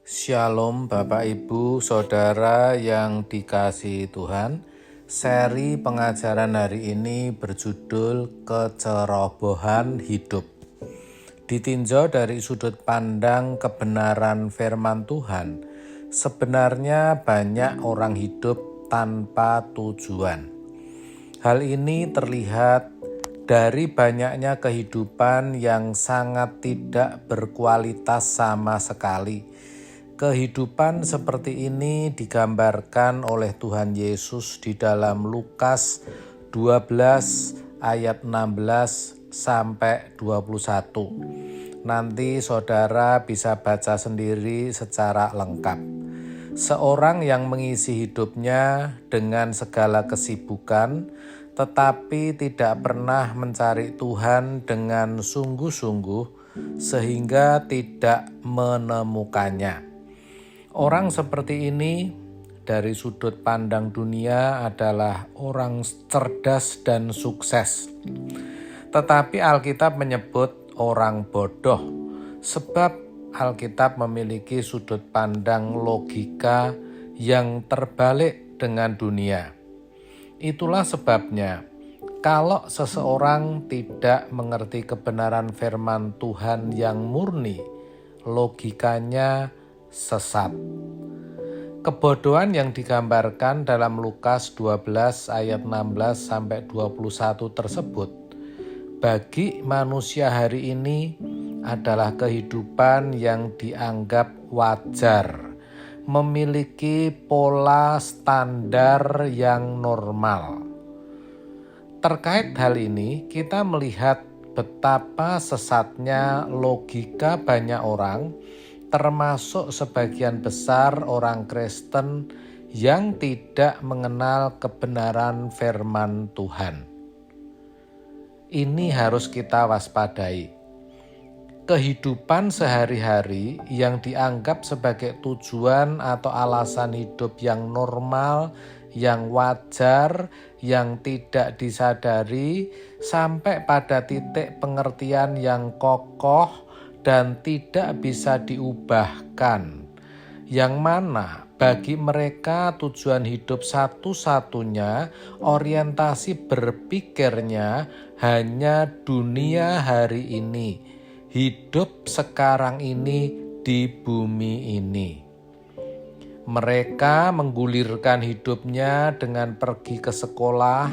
Shalom Bapak Ibu Saudara yang dikasihi Tuhan. Seri pengajaran hari ini berjudul Kecerobohan Hidup. Ditinjau dari sudut pandang kebenaran firman Tuhan, sebenarnya banyak orang hidup tanpa tujuan. Hal ini terlihat dari banyaknya kehidupan yang sangat tidak berkualitas sama sekali. Kehidupan seperti ini digambarkan oleh Tuhan Yesus di dalam Lukas 12 ayat 16 sampai 21. Nanti saudara bisa baca sendiri secara lengkap. Seorang yang mengisi hidupnya dengan segala kesibukan, tetapi tidak pernah mencari Tuhan dengan sungguh-sungguh sehingga tidak menemukannya. Orang seperti ini dari sudut pandang dunia adalah orang cerdas dan sukses. Tetapi Alkitab menyebut orang bodoh, sebab Alkitab memiliki sudut pandang logika yang terbalik dengan dunia. Itulah sebabnya, kalau seseorang tidak mengerti kebenaran firman Tuhan yang murni, logikanya sesat. Kebodohan yang digambarkan dalam Lukas 12 ayat 16 sampai 21 tersebut bagi manusia hari ini adalah kehidupan yang dianggap wajar, memiliki pola standar yang normal. Terkait hal ini, kita melihat betapa sesatnya logika banyak orang, termasuk sebagian besar orang Kristen yang tidak mengenal kebenaran firman Tuhan. Ini harus kita waspadai. Kehidupan sehari-hari yang dianggap sebagai tujuan atau alasan hidup yang normal, yang wajar, yang tidak disadari, sampai pada titik pengertian yang kokoh dan tidak bisa diubahkan, yang mana bagi mereka tujuan hidup satu-satunya, orientasi berpikirnya hanya dunia hari ini, hidup sekarang ini di bumi ini. Mereka menggulirkan hidupnya dengan pergi ke sekolah,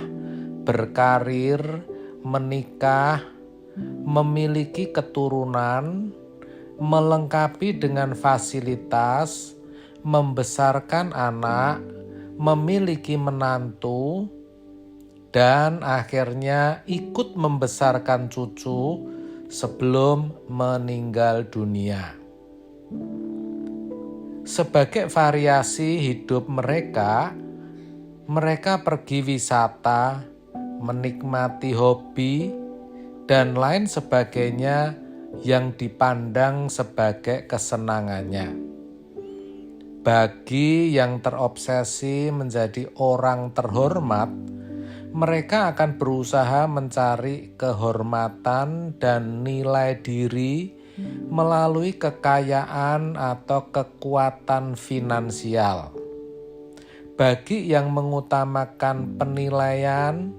berkarir, menikah, memiliki keturunan, melengkapi dengan fasilitas, membesarkan anak, memiliki menantu, dan akhirnya ikut membesarkan cucu sebelum meninggal dunia. Sebagai variasi hidup mereka pergi wisata, menikmati hobi, dan lain sebagainya yang dipandang sebagai kesenangannya. Bagi yang terobsesi menjadi orang terhormat, mereka akan berusaha mencari kehormatan dan nilai diri melalui kekayaan atau kekuatan finansial. Bagi yang mengutamakan penilaian,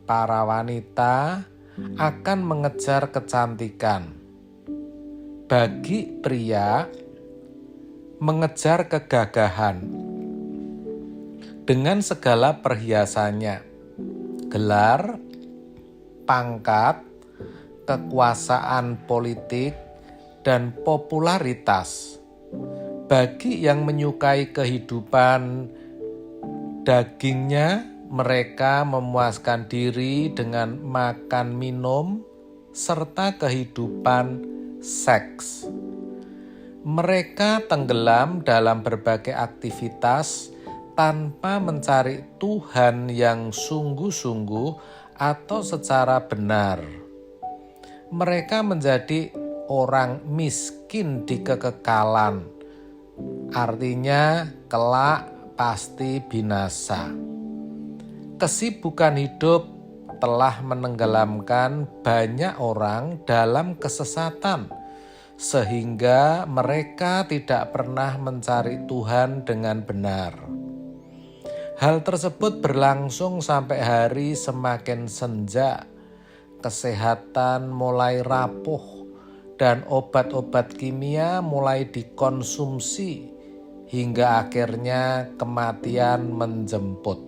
para wanita akan mengejar kecantikan. Bagi pria, mengejar kegagahan dengan segala perhiasannya, gelar, pangkat, kekuasaan politik, dan popularitas. Bagi yang menyukai kehidupan dagingnya, mereka memuaskan diri dengan makan minum serta kehidupan seks. Mereka tenggelam dalam berbagai aktivitas tanpa mencari Tuhan yang sungguh-sungguh atau secara benar. Mereka menjadi orang miskin di kekekalan, artinya kelak pasti binasa. Kesibukan hidup telah menenggelamkan banyak orang dalam kesesatan, sehingga mereka tidak pernah mencari Tuhan dengan benar. Hal tersebut berlangsung sampai hari semakin senja, kesehatan mulai rapuh, dan obat-obat kimia mulai dikonsumsi, hingga akhirnya kematian menjemput.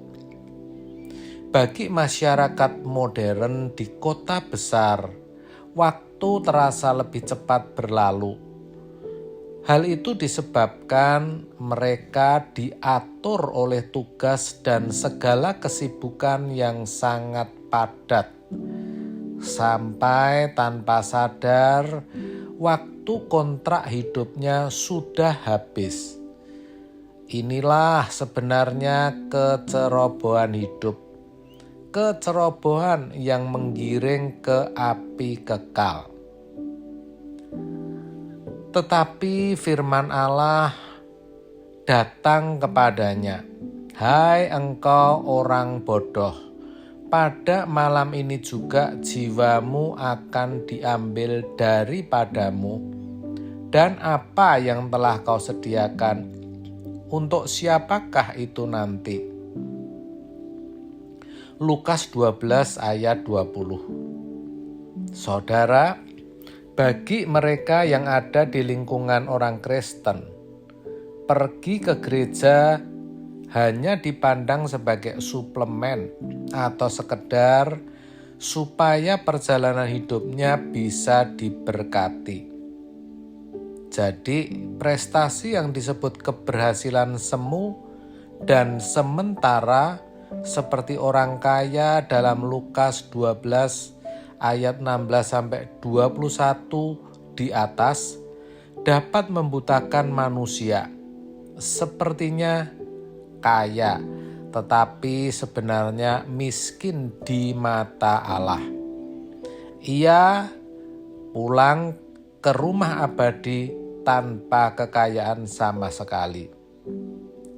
Bagi masyarakat modern di kota besar, waktu terasa lebih cepat berlalu. Hal itu disebabkan mereka diatur oleh tugas dan segala kesibukan yang sangat padat. Sampai tanpa sadar, waktu kontrak hidupnya sudah habis. Inilah sebenarnya kecerobohan hidup. Kecerobohan yang menggiring ke api kekal. Tetapi firman Allah datang kepadanya, "Hai engkau orang bodoh, pada malam ini juga jiwamu akan diambil daripadamu, dan apa yang telah kau sediakan, untuk siapakah itu nanti?" Lukas 12 ayat 20. Saudara, bagi mereka yang ada di lingkungan orang Kristen, pergi ke gereja hanya dipandang sebagai suplemen atau sekedar supaya perjalanan hidupnya bisa diberkati. Jadi, prestasi yang disebut keberhasilan semu dan sementara seperti orang kaya dalam Lukas 12 ayat 16-21 di atas dapat membutakan manusia. Sepertinya kaya, tetapi sebenarnya miskin di mata Allah. Ia pulang ke rumah abadi tanpa kekayaan sama sekali.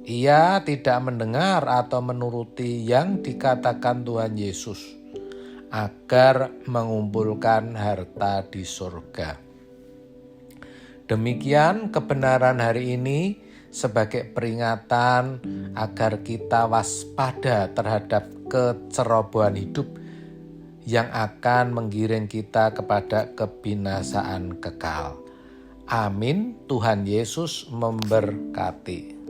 Ia tidak mendengar atau menuruti yang dikatakan Tuhan Yesus agar mengumpulkan harta di surga. Demikian kebenaran hari ini sebagai peringatan agar kita waspada terhadap kecerobohan hidup yang akan menggiring kita kepada kebinasaan kekal. Amin. Tuhan Yesus memberkati.